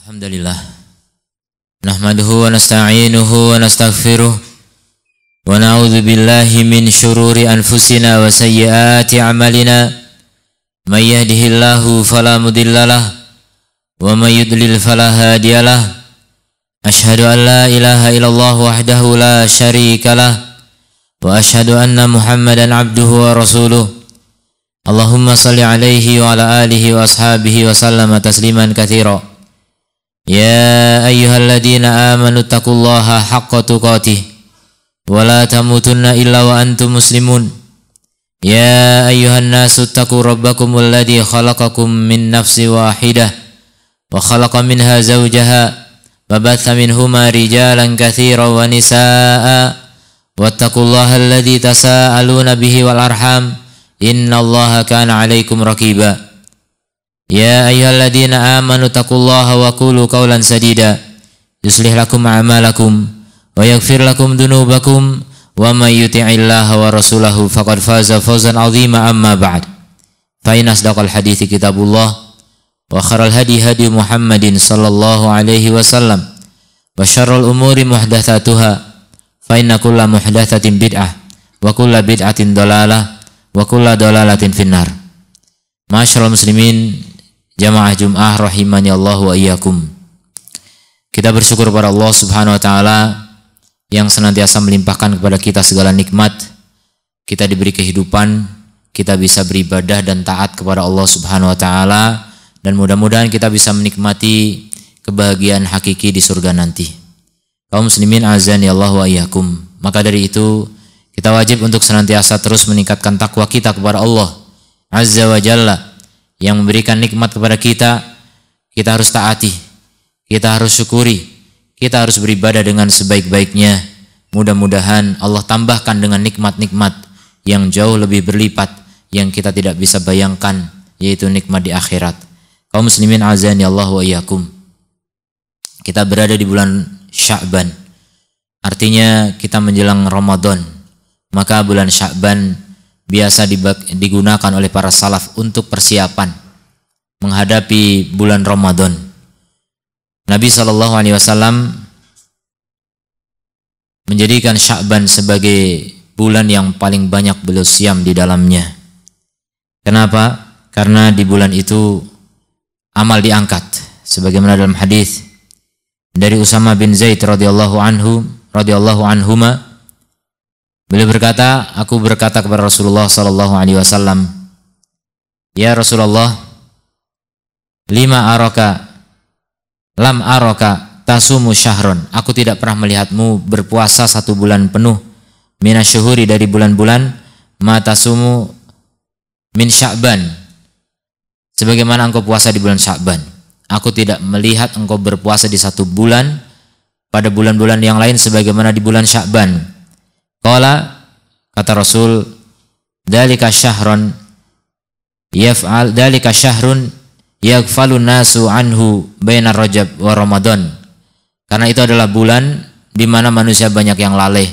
Alhamdulillah. Nahmaduhu wa nasta'inuhu wa nastaghfiruh wa na'udzu billahi min syururi anfusina wa sayyiati a'malina. May yahdihillahu fala mudhillalah wa may yudlil fala hadiyalah. Asyhadu an la ilaha illallah wahdahu la syarikalah wa asyhadu anna Muhammadan abduhu wa rasuluh. Allahumma salli alaihi wa ala alihi wa ashabihi wa sallama tasliman katsira. Ya ayyuhalladzina amanu taqullaha haqqa tuqatih wa la tamutunna illa wa antum muslimun. Ya ayyuhan nasu taqu rabbakumul ladzi khalaqakum min nafsin wahidah wa khalaqa minha zawjaha wa batha minhuma rijalan katsiran wa nisaa'a wattaqullaha alladzi tasaaluna bihi wal arham innallaha kana 'alaikum raqiba. Ya ayyuhalladzina amanu taqullaha wa qulu qawlan sadida yuslih lakum a'malakum wa yaghfir lakum dhunubakum wa may yuti'illaha wa rasulahu faqad faza fawzan 'azima amma ba'd. Fa inna asdaqal hadithi kitabullah wa khairal hadi hadi Muhammadin sallallahu alaihi wasallam wa syarrul umuri muhdatsatuha fa inna kulla muhdatsatin bid'ah wa kulla bid'atin dhalalah wa kulla dhalalatin finnar. Ma'asyiral muslimin jamaah Jum'ah rahimani Allah wa iyyakum. Kita bersyukur kepada Allah Subhanahu wa taala yang senantiasa melimpahkan kepada kita segala nikmat. Kita diberi kehidupan, kita bisa beribadah dan taat kepada Allah Subhanahu wa taala, dan mudah-mudahan kita bisa menikmati kebahagiaan hakiki di surga nanti. Kaum muslimin azani Allah wa iyyakum. Maka dari itu kita wajib untuk senantiasa terus meningkatkan takwa kita kepada Allah Azza wa Jalla yang memberikan nikmat kepada kita. Kita harus taati, kita harus syukuri, kita harus beribadah dengan sebaik-baiknya. Mudah-mudahan Allah tambahkan dengan nikmat-nikmat yang jauh lebih berlipat yang kita tidak bisa bayangkan, yaitu nikmat di akhirat. Kaum muslimin azani Allah wa iyyakum. Kita berada di bulan Sya'ban, artinya kita menjelang Ramadan. Maka bulan Sya'ban biasa digunakan oleh para salaf untuk persiapan menghadapi bulan Ramadan. Nabi SAW menjadikan Sya'ban sebagai bulan yang paling banyak beliau siam di dalamnya. Kenapa? Karena di bulan itu amal diangkat, sebagaimana dalam hadis dari Usama bin Zaid radhiyallahu anhuma. Beliau berkata, aku berkata kepada Rasulullah sallallahu alaihi wasallam, ya Rasulullah, lam araka tasumu syahron. Aku tidak pernah melihatmu berpuasa 1 bulan penuh minasyuhuri dari bulan-bulan ma tasumu min Sya'ban, sebagaimana engkau puasa di bulan Sya'ban. Aku tidak melihat engkau berpuasa di 1 bulan pada bulan-bulan yang lain sebagaimana di bulan Sya'ban. Qala, kata Rasul, dalika syahrun yaghfalun nasu anhu bainar Rajab wa Ramadan. Karena itu adalah bulan di mana manusia banyak yang lalai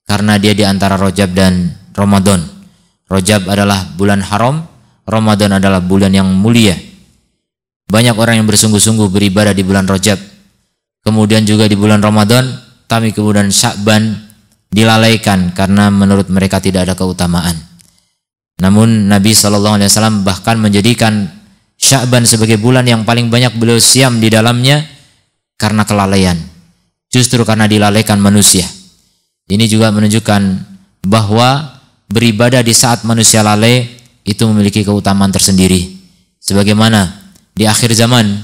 karena dia di antara Rajab dan Ramadan. Rajab adalah bulan haram, Ramadan adalah bulan yang mulia. Banyak orang yang bersungguh-sungguh beribadah di bulan Rajab, kemudian juga di bulan Ramadan, tapi kemudian Sya'ban dilalaikan karena menurut mereka tidak ada keutamaan. Namun Nabi SAW bahkan menjadikan Sya'ban sebagai bulan yang paling banyak beliau siam di dalamnya karena kelalaian, justru karena dilalaikan manusia. Ini juga menunjukkan bahwa beribadah di saat manusia lalai itu memiliki keutamaan tersendiri. Sebagaimana di akhir zaman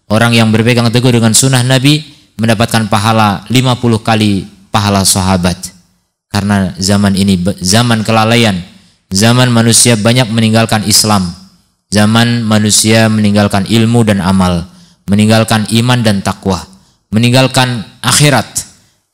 orang yang berpegang teguh dengan sunnah Nabi mendapatkan pahala 50 kali pahala sahabat. Karena zaman ini zaman kelalaian, zaman manusia banyak meninggalkan Islam, zaman manusia meninggalkan ilmu dan amal, meninggalkan iman dan takwa, meninggalkan akhirat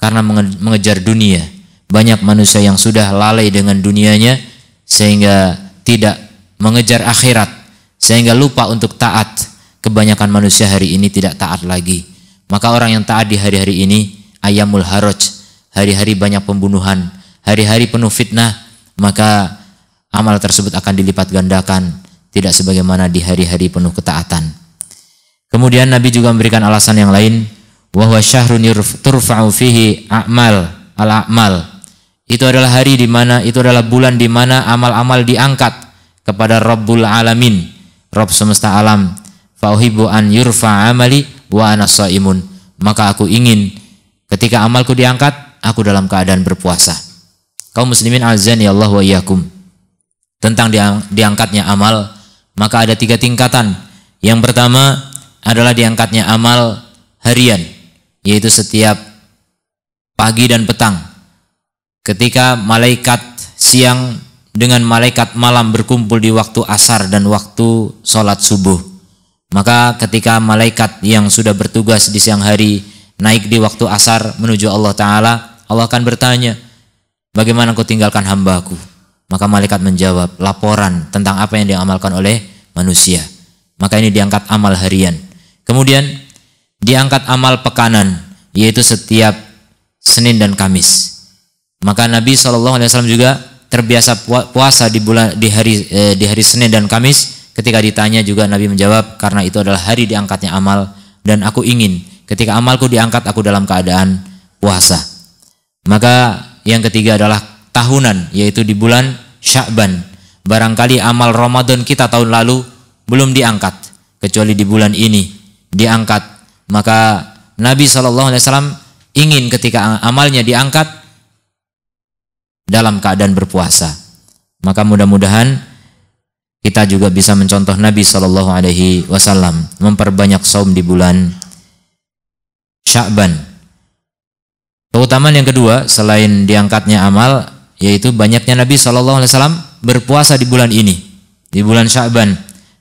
karena mengejar dunia. Banyak manusia yang sudah lalai dengan dunianya sehingga tidak mengejar akhirat, sehingga lupa untuk taat. Kebanyakan manusia hari ini tidak taat lagi. Maka orang yang taat di hari-hari ini ayyamul haraj, hari-hari banyak pembunuhan, hari-hari penuh fitnah, maka amal tersebut akan dilipat gandakan, tidak sebagaimana di hari-hari penuh ketaatan. Kemudian Nabi juga memberikan alasan yang lain, wa huwa syahrun turfa'u fihi al-a'mal. Itu adalah hari di mana, itu adalah bulan di mana amal-amal diangkat kepada Rabbul Alamin, Rabb semesta alam. Fa uhibbu an yurfa amali wa ana shaimun. Maka aku ingin ketika amalku diangkat, aku dalam keadaan berpuasa. Kaum muslimin azani Allah wa iyyakum. Tentang diangkatnya amal, maka ada 3 tingkatan. Yang pertama adalah diangkatnya amal harian, yaitu setiap pagi dan petang. Ketika malaikat siang dengan malaikat malam berkumpul di waktu asar dan waktu sholat subuh, maka ketika malaikat yang sudah bertugas di siang hari naik di waktu asar menuju Allah Ta'ala, Allah akan bertanya, bagaimana kau tinggalkan hambaku? Maka malaikat menjawab, laporan tentang apa yang diamalkan oleh manusia. Maka ini diangkat amal harian. Kemudian diangkat amal pekanan, yaitu setiap Senin dan Kamis. Maka Nabi SAW juga terbiasa puasa di hari Senin dan Kamis. Ketika ditanya juga Nabi menjawab, karena itu adalah hari diangkatnya amal, dan aku ingin ketika amalku diangkat aku dalam keadaan puasa. Maka yang ketiga adalah tahunan, yaitu di bulan Sya'ban. Barangkali amal Ramadan kita tahun lalu belum diangkat, kecuali di bulan ini diangkat. Maka Nabi SAW ingin ketika amalnya diangkat dalam keadaan berpuasa. Maka mudah-mudahan kita juga bisa mencontoh Nabi SAW, memperbanyak saum di bulan Sya'ban. Keutamaan yang kedua selain diangkatnya amal, yaitu banyaknya Nabi SAW berpuasa di bulan ini, di bulan Sya'ban.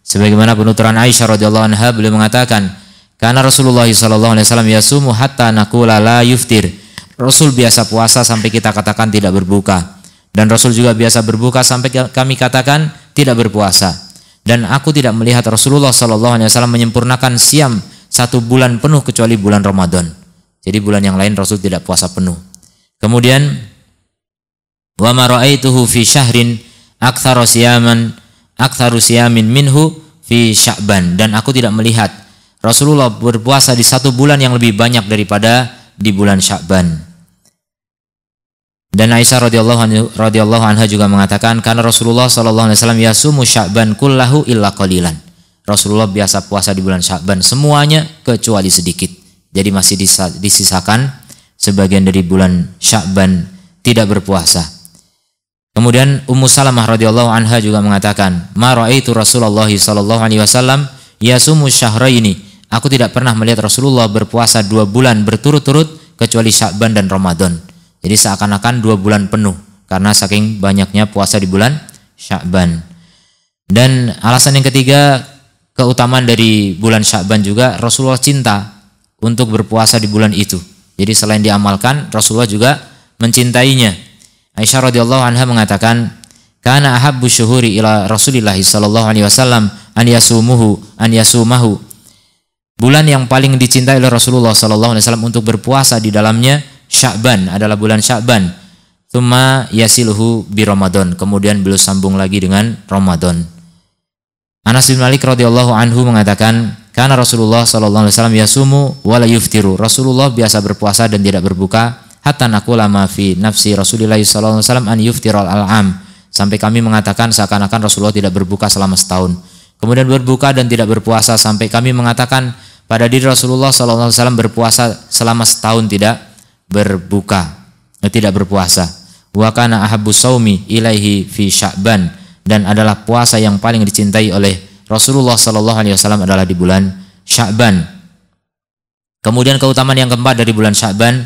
Sebagaimana penuturan Aisyah radhiyallahu anha, beliau mengatakan, karena Rasulullah SAW yasumu hatta naqula la yuftir. Rasul biasa puasa sampai kita katakan tidak berbuka, dan Rasul juga biasa berbuka sampai kami katakan tidak berpuasa. Dan aku tidak melihat Rasulullah SAW menyempurnakan siam 1 bulan penuh kecuali bulan Ramadan. Jadi bulan yang lain Rasul tidak puasa penuh. Kemudian wa ma ra'aituhu fi syahrin aktsaru siyamin minhu fi Sya'ban. Dan aku tidak melihat Rasulullah berpuasa di 1 bulan yang lebih banyak daripada di bulan Sya'ban. Dan Aisyah radhiyallahu anha juga mengatakan, karena Rasulullah SAW yasumu Sya'ban kullahu illa qalilan. Rasulullah biasa puasa di bulan Sya'ban semuanya kecuali sedikit. Jadi masih disisakan sebagian dari bulan Sya'ban tidak berpuasa. Kemudian Ummu Salamah radhiyallahu anha juga mengatakan, ma ra'aitu Rasulullah sallallahu alaihi wasallam yasumu syahraini. Aku tidak pernah melihat Rasulullah berpuasa 2 bulan berturut-turut kecuali Sya'ban dan Ramadan. Jadi seakan-akan 2 bulan penuh karena saking banyaknya puasa di bulan Sya'ban. Dan alasan yang ketiga, keutamaan dari bulan Sya'ban juga, Rasulullah cinta untuk berpuasa di bulan itu. Jadi selain diamalkan, Rasulullah juga mencintainya. Aisyah radhiyallahu anha mengatakan, kana ahabbu syuhuri ila Rasulillah sallallahu alaihi wasallam an yasumahu. Bulan yang paling dicintai oleh Rasulullah sallallahu alaihi wasallam untuk berpuasa di dalamnya Sya'ban, adalah bulan Sya'ban. Tsumma yasiluhu bi Ramadan. Kemudian beliau sambung lagi dengan Ramadan. Anas bin Malik radhiyallahu anhu mengatakan, karena Rasulullah sallallahu alaihi wasallam yasumu wa la yuftiru. Rasulullah biasa berpuasa dan tidak berbuka, hatta naqula ma fi nafsi Rasulillah sallallahu alaihi wasallam an yuftiral al-am. Sampai kami mengatakan seakan-akan Rasulullah tidak berbuka selama setahun. Kemudian berbuka dan tidak berpuasa sampai kami mengatakan pada diri Rasulullah sallallahu alaihi wasallam berpuasa selama setahun tidak berbuka, tidak berpuasa. Wa kana ahabbu shaumi ilaihi fi Sya'ban. Dan adalah puasa yang paling dicintai oleh Rasulullah sallallahu alaihi wasallam adalah di bulan Sya'ban. Kemudian keutamaan yang keempat dari bulan Sya'ban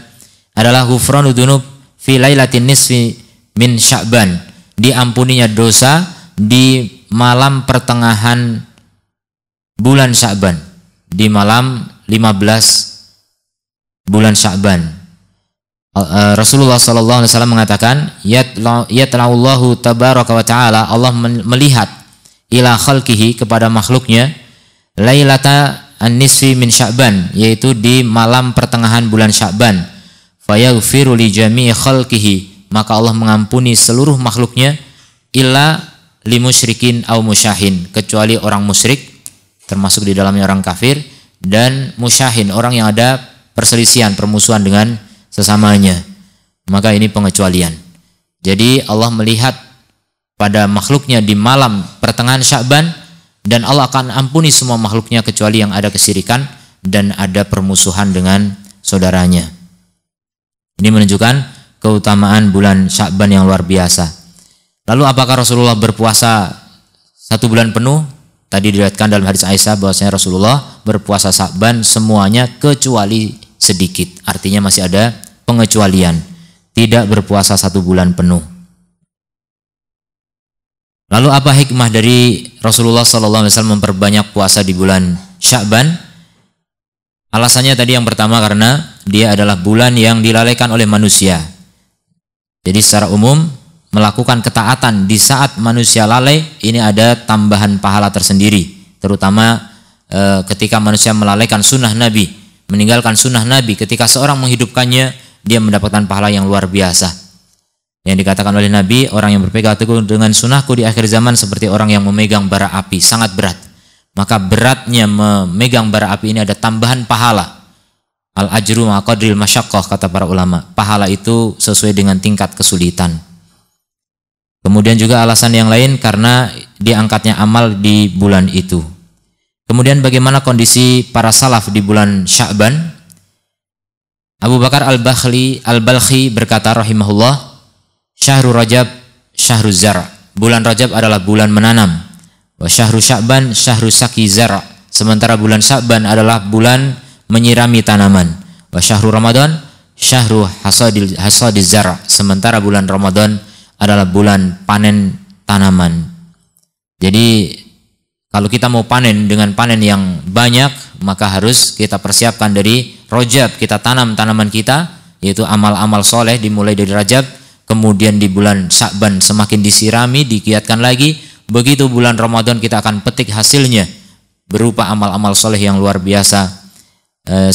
adalah ghufranu dzunub fi lailatin nisfi min Sya'ban. Diampuninya dosa di malam pertengahan bulan Sya'ban, di malam 15 bulan Sya'ban. Rasulullah sallallahu alaihi wasallam mengatakan, yatla'ullahu tabaraka wa ta'ala, Allah melihat ila khalqihi, kepada makhluknya, lailata an-nisfi min Sya'ban, yaitu di malam pertengahan bulan Sya'ban. Fayaghfiru li jami'i khalqihi, maka Allah mengampuni seluruh makhluknya, illa li musyrikin aw musyahin, kecuali orang musyrik termasuk di dalamnya orang kafir, dan musyahin, orang yang ada perselisihan, permusuhan dengan sesamanya. Maka ini pengecualian. Jadi Allah melihat pada makhluknya di malam pertengahan Sya'ban, dan Allah akan ampuni semua makhluknya kecuali yang ada kesyirikan dan ada permusuhan dengan saudaranya. Ini menunjukkan keutamaan bulan Sya'ban yang luar biasa. Lalu apakah Rasulullah berpuasa 1 bulan penuh? Tadi diriwayatkan dalam hadis Aisyah bahwasanya Rasulullah berpuasa Sya'ban semuanya kecuali sedikit. Artinya masih ada pengecualian. Tidak berpuasa 1 bulan penuh. Lalu apa hikmah dari Rasulullah SAW memperbanyak puasa di bulan Sya'ban? Alasannya tadi yang pertama karena dia adalah bulan yang dilalaikan oleh manusia. Jadi secara umum melakukan ketaatan di saat manusia lalai ini ada tambahan pahala tersendiri. Terutama ketika manusia melalaikan sunnah Nabi, meninggalkan sunnah Nabi, ketika seorang menghidupkannya dia mendapatkan pahala yang luar biasa. Yang dikatakan oleh Nabi, orang yang berpegang teguh dengan sunnahku di akhir zaman seperti orang yang memegang bara api, sangat berat. Maka beratnya memegang bara api ini ada tambahan pahala. Al-ajru maqadril masyaqqah, kata para ulama. Pahala itu sesuai dengan tingkat kesulitan. Kemudian juga alasan yang lain karena diangkatnya amal di bulan itu. Kemudian bagaimana kondisi para salaf di bulan Sya'ban? Abu Bakar Al-Balkhi berkata rahimahullah, Syahrul Rajab Syahrul Zar'. Bulan Rajab adalah bulan menanam. Wa Syahrul Sya'ban Syahrul Saki Zar'. Sementara bulan Sya'ban adalah bulan menyirami tanaman. Wa Syahrul Ramadan Syahrul Hasadiz Zar'. Sementara bulan Ramadan adalah bulan panen tanaman. Jadi kalau kita mau panen dengan panen yang banyak, maka harus kita persiapkan dari Rajab, kita tanam tanaman kita, yaitu amal-amal soleh dimulai dari Rajab. Kemudian di bulan Sya'ban semakin disirami, digiatkan lagi. Begitu bulan Ramadan kita akan petik hasilnya berupa amal-amal soleh yang luar biasa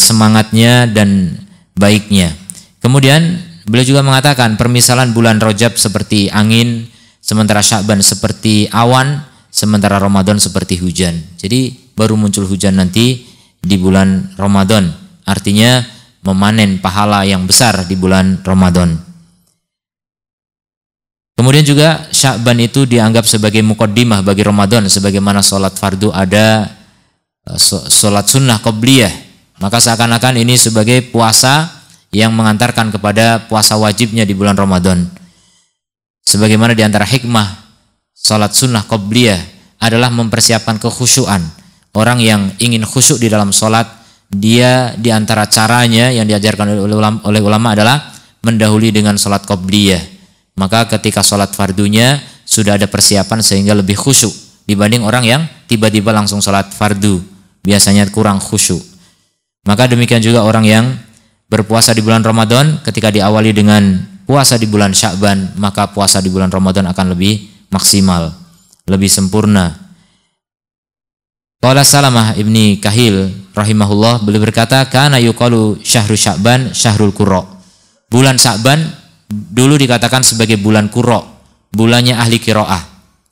semangatnya dan baiknya. Kemudian beliau juga mengatakan permisalan bulan Rajab seperti angin, sementara Sya'ban seperti awan, sementara Ramadan seperti hujan. Jadi baru muncul hujan nanti di bulan Ramadan. Artinya memanen pahala yang besar di bulan Ramadan. Kemudian juga Sya'ban itu dianggap sebagai muqaddimah bagi Ramadan, sebagaimana sholat fardu ada sholat sunnah qabliyah. Maka seakan-akan ini sebagai puasa yang mengantarkan kepada puasa wajibnya di bulan Ramadan. Sebagaimana di antara hikmah sholat sunnah qabliyah adalah mempersiapkan kekhusyuan. Orang yang ingin khusyuk di dalam sholat, dia di antara caranya yang diajarkan oleh ulama adalah mendahului dengan sholat qabliyah. Maka ketika sholat fardunya sudah ada persiapan sehingga lebih khusyuk dibanding orang yang tiba-tiba langsung sholat fardu, biasanya kurang khusyuk. Maka demikian juga orang yang berpuasa di bulan Ramadan, ketika diawali dengan puasa di bulan Sya'ban, maka puasa di bulan Ramadan akan lebih maksimal, lebih sempurna. Qala Salamah ibni Kahil rahimahullah, beliau berkata, kana yuqalu syahru Sya'ban syahrul qurra. Bulan Sya'ban dulu dikatakan sebagai bulan Qurra, bulannya ahli qiraah.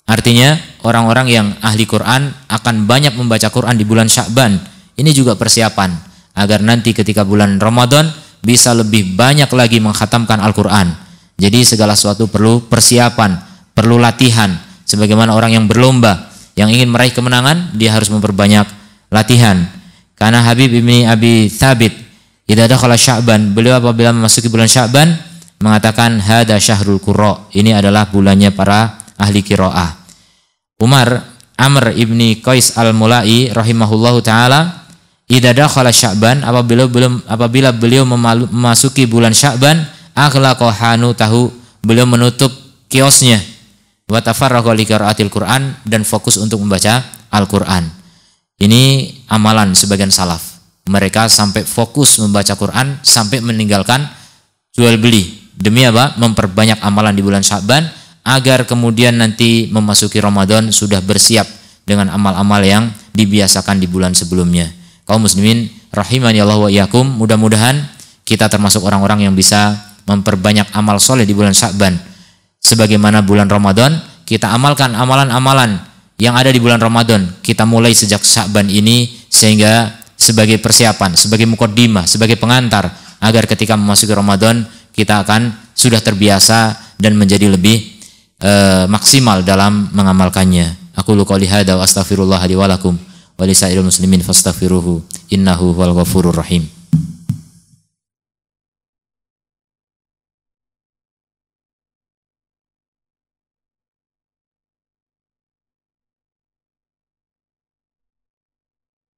Artinya orang-orang yang ahli Quran akan banyak membaca Quran di bulan Sya'ban. Ini juga persiapan agar nanti ketika bulan Ramadan bisa lebih banyak lagi mengkhatamkan Al-Quran. Jadi segala sesuatu perlu persiapan, perlu latihan. Sebagaimana orang yang berlomba, yang ingin meraih kemenangan, dia harus memperbanyak latihan. Karena Habib ibni Abi Thabit idza dakhala Sya'ban, beliau apabila memasuki bulan Sya'ban mengatakan hada syahrul qurra, ini adalah bulannya para ahli qiraah. Amr ibni Qais al-Mulai rahimahullahu taala, idza dakhala Sya'ban, apabila beliau memasuki bulan Sya'ban, aghlaqa hanutahu, beliau menutup kiosnya, wa tafarraqa li qiraatil Qur'an, dan fokus untuk membaca Al-Qur'an. Ini amalan sebagian salaf. Mereka sampai fokus membaca Quran sampai meninggalkan jual beli. Demi apa? Memperbanyak amalan di bulan Sya'ban agar kemudian nanti memasuki Ramadan sudah bersiap dengan amal-amal yang dibiasakan di bulan sebelumnya. Kaum muslimin rahimani Allah wa iyyakum, mudah-mudahan kita termasuk orang-orang yang bisa memperbanyak amal soleh di bulan Sya'ban. Sebagaimana bulan Ramadan, kita amalkan amalan-amalan yang ada di bulan Ramadan. Kita mulai sejak Sya'ban ini sehingga sebagai persiapan, sebagai muqaddimah, sebagai pengantar agar ketika memasuki Ramadan kita akan sudah terbiasa dan menjadi lebih maksimal dalam mengamalkannya. Aku qouli hadza wa astaghfirullah li wa lakum wa lisairil muslimin fastaghfiruhu innahu huwal ghafurur rahim.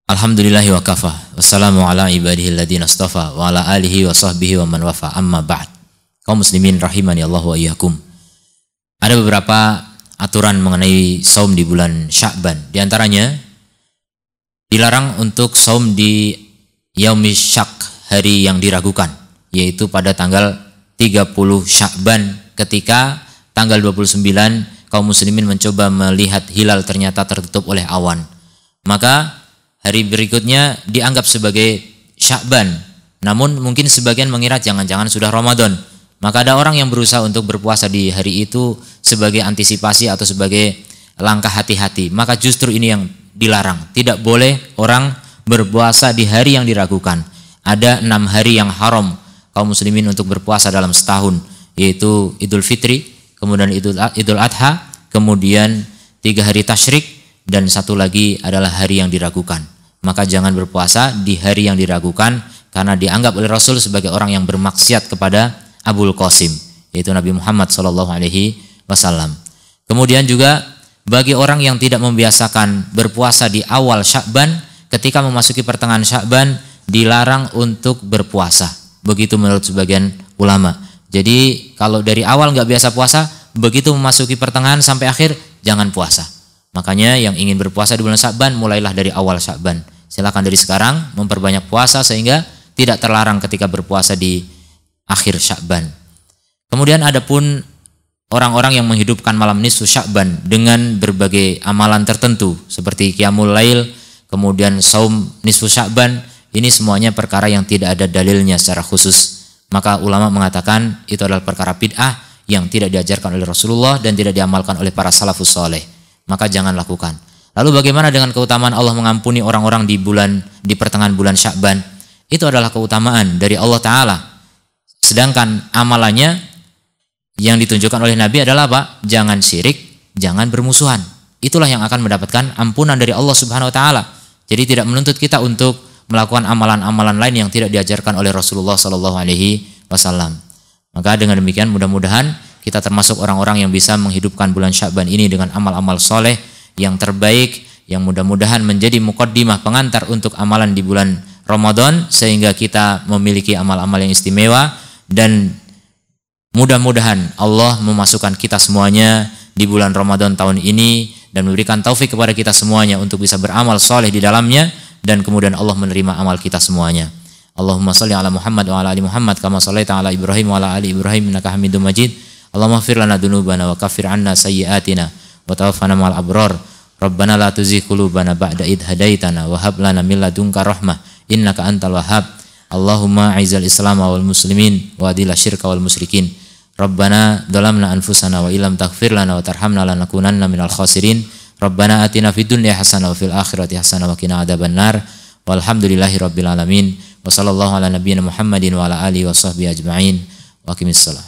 Alhamdulillahi wa kafa. Wassalamu ala ibadihi alladhina astafa wa ala alihi wa sahbihi wa man wafa. Amma ba'd. Kaum muslimin rahimani Allah wa iyyakum. Ada beberapa aturan mengenai saum di bulan Sya'ban. Di antaranya dilarang untuk saum di yaumi syak, hari yang diragukan, yaitu pada tanggal 30 Sya'ban ketika tanggal 29 kaum muslimin mencoba melihat hilal ternyata tertutup oleh awan. Maka hari berikutnya dianggap sebagai Sya'ban. Namun mungkin sebagian mengira jangan-jangan sudah Ramadan. Maka ada orang yang berusaha untuk berpuasa di hari itu sebagai antisipasi atau sebagai langkah hati-hati. Maka justru ini yang dilarang. Tidak boleh orang berpuasa di hari yang diragukan. Ada 6 hari yang haram kaum muslimin untuk berpuasa dalam setahun, yaitu Idul Fitri, kemudian Idul Adha, kemudian 3 hari tasyrik, dan satu lagi adalah hari yang diragukan. Maka jangan berpuasa di hari yang diragukan, karena dianggap oleh Rasul sebagai orang yang bermaksiat kepada Abul Qasim, yaitu Nabi Muhammad SAW. Kemudian juga bagi orang yang tidak membiasakan berpuasa di awal Sya'ban, ketika memasuki pertengahan Sya'ban dilarang untuk berpuasa. Begitu menurut sebagian ulama. Jadi kalau dari awal nggak biasa puasa, begitu memasuki pertengahan sampai akhir jangan puasa. Makanya yang ingin berpuasa di bulan Sya'ban, mulailah dari awal Sya'ban. Silakan dari sekarang memperbanyak puasa sehingga tidak terlarang ketika berpuasa di akhir Sya'ban. Kemudian ada pun orang-orang yang menghidupkan malam nisfu Sya'ban dengan berbagai amalan tertentu seperti qiyamul lail, kemudian saum nisfu Sya'ban. Ini semuanya perkara yang tidak ada dalilnya secara khusus. Maka ulama mengatakan itu adalah perkara bid'ah yang tidak diajarkan oleh Rasulullah dan tidak diamalkan oleh para salafus saleh. Maka jangan lakukan. Lalu bagaimana dengan keutamaan Allah mengampuni orang-orang di pertengahan bulan Sya'ban? Itu adalah keutamaan dari Allah Ta'ala. Sedangkan amalannya yang ditunjukkan oleh Nabi adalah apa? Jangan syirik, jangan bermusuhan. Itulah yang akan mendapatkan ampunan dari Allah Subhanahu Wa Ta'ala. Jadi tidak menuntut kita untuk melakukan amalan-amalan lain yang tidak diajarkan oleh Rasulullah SAW. Maka dengan demikian mudah-mudahan kita termasuk orang-orang yang bisa menghidupkan bulan Sya'ban ini dengan amal-amal soleh yang terbaik, yang mudah-mudahan menjadi muqaddimah, pengantar untuk amalan di bulan Ramadan, sehingga kita memiliki amal-amal yang istimewa. Dan mudah-mudahan Allah memasukkan kita semuanya di bulan Ramadan tahun ini dan memberikan taufik kepada kita semuanya untuk bisa beramal soleh di dalamnya, dan kemudian Allah menerima amal kita semuanya. Allahumma shalli ala Muhammad wa ala ali Muhammad kama shallaita ala Ibrahim wa ala ali Ibrahim innaka Hamidum Majid. Allahumma ighfir lana dzunubana wa kaffir 'anna sayyi'atina wa tawaffana ma'al abrar. Rabbana la tuzigh qulubana ba'da idh hadaitana wa hab lana min ladunka rahmah innaka antal wahhab. Allahumma a'izzal Islam wal muslimin wa adil syirka wal musyrikin. Rabbana dhalamna anfusana wa illam taghfir lana wa tarhamna lanakunanna minal khasirin. Rabbana atina fid dunya hasanah wa fil akhirati hasanah wa qina adzabannar. Walhamdulillahi rabbil alamin. Wa sallallahu ala nabiyyina Muhammadin wa ala alihi wa sahbihi ajma'in. Wa aqimissalah.